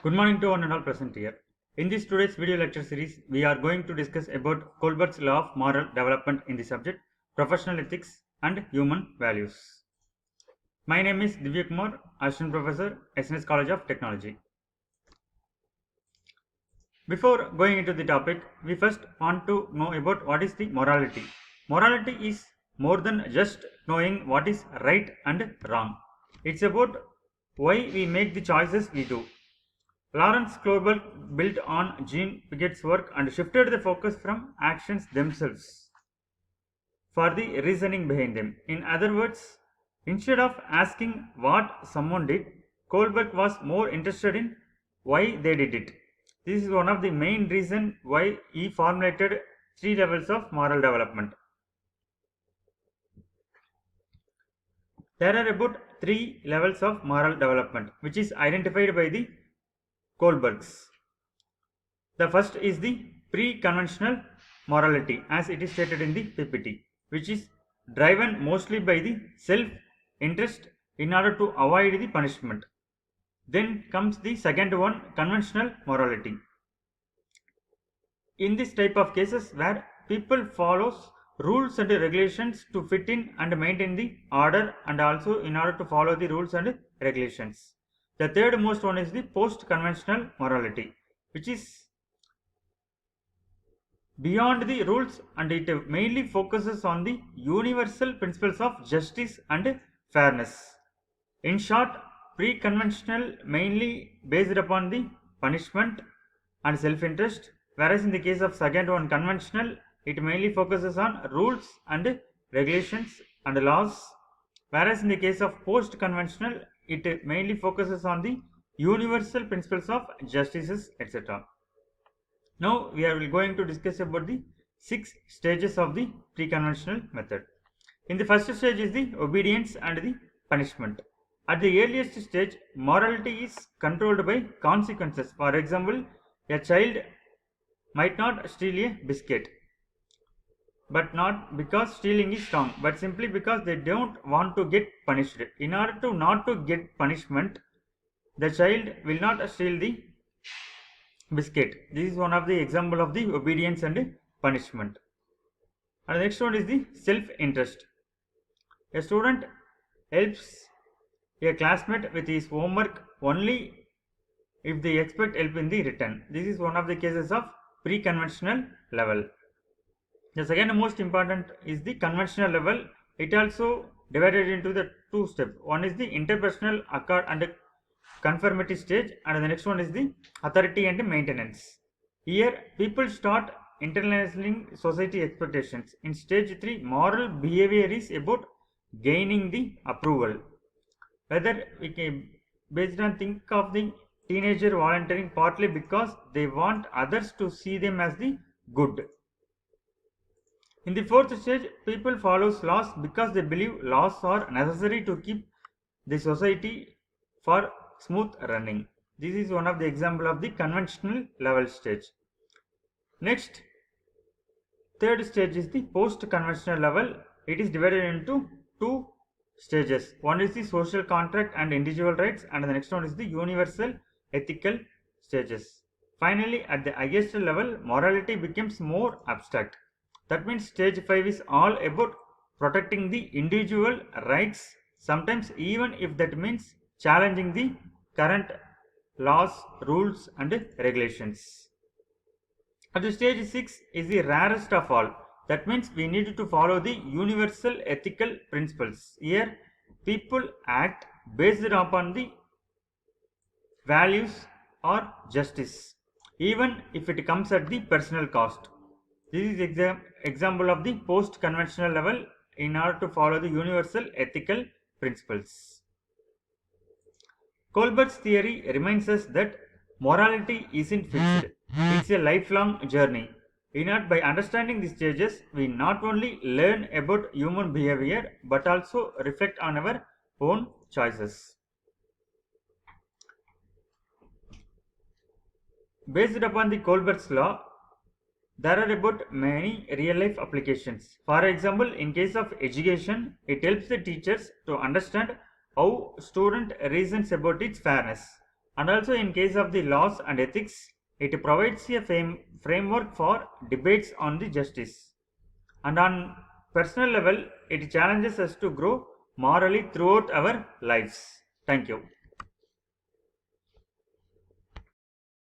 Good morning to one and all present here. In this today's video lecture series, we are going to discuss about Kohlberg's law of moral development in the subject professional ethics and human values. My name is Divya Kumar, Assistant Professor, SNS College of Technology. Before going into the topic, we first want to know about what is the morality. Morality is more than just knowing what is right and wrong. It's about why we make the choices we do. Lawrence Kohlberg built on Jean Piaget's work and shifted the focus from actions themselves for the reasoning behind them. In other words, instead of asking what someone did, Kohlberg was more interested in why they did it. This is one of the main reasons why he formulated 3 levels of moral development. There are about 3 levels of moral development which is identified by the Kohlbergs. The first is the pre-conventional morality as it is stated in the PPT, which is driven mostly by the self-interest in order to avoid the punishment. Then comes the second one, conventional morality. In this type of cases where people follows rules and regulations to fit in and maintain the order and also in order to follow the rules and regulations. The third most one is the post-conventional morality, which is beyond the rules and it mainly focuses on the universal principles of justice and fairness. In short, pre-conventional mainly based upon the punishment and self-interest, whereas in the case of second one, conventional, it mainly focuses on rules and regulations and laws, whereas in the case of post-conventional, it mainly focuses on the universal principles of justices, etc. Now we are going to discuss about the 6 stages of the pre-conventional method. In the first stage is the obedience and the punishment. At the earliest stage, morality is controlled by consequences. For example, a child might not steal a biscuit, but not because stealing is wrong, but simply because they don't want to get punished. In order to not to get punishment, the child will not steal the biscuit. This is one of the example of the obedience and punishment. And the next one is the self-interest. A student helps a classmate with his homework only if they expect help in the return. This is one of the cases of pre-conventional level. The second most important is the conventional level. It also divided into the 2 steps. One is the interpersonal accord and conformity stage, and the next one is the authority and maintenance. Here people start internalizing society expectations. In stage 3, moral behavior is about gaining the approval. Whether we can based on think of the teenager volunteering partly because they want others to see them as the good. In the 4th stage, people follows laws because they believe laws are necessary to keep the society for smooth running. This is one of the example of the conventional level stage. Next, 3rd stage is the post-conventional level. It is divided into 2 stages. One is the social contract and individual rights, and the next one is the universal ethical stages. Finally, at the highest level, morality becomes more abstract. That means stage 5 is all about protecting the individual rights, sometimes even if that means challenging the current laws, rules and regulations. At the stage 6 is the rarest of all. That means we need to follow the universal ethical principles. Here people act based upon the values or justice, even if it comes at the personal cost. This is example of the post-conventional level in order to follow the universal ethical principles. Kohlberg's theory reminds us that morality isn't fixed. It's a lifelong journey. By understanding these stages, we not only learn about human behavior but also reflect on our own choices. Based upon the Kohlberg's law, there are about many real life applications. For example, in case of education, it helps the teachers to understand how student reasons about its fairness. And also in case of the laws and ethics, it provides a framework for debates on the justice. And on personal level, it challenges us to grow morally throughout our lives. Thank you.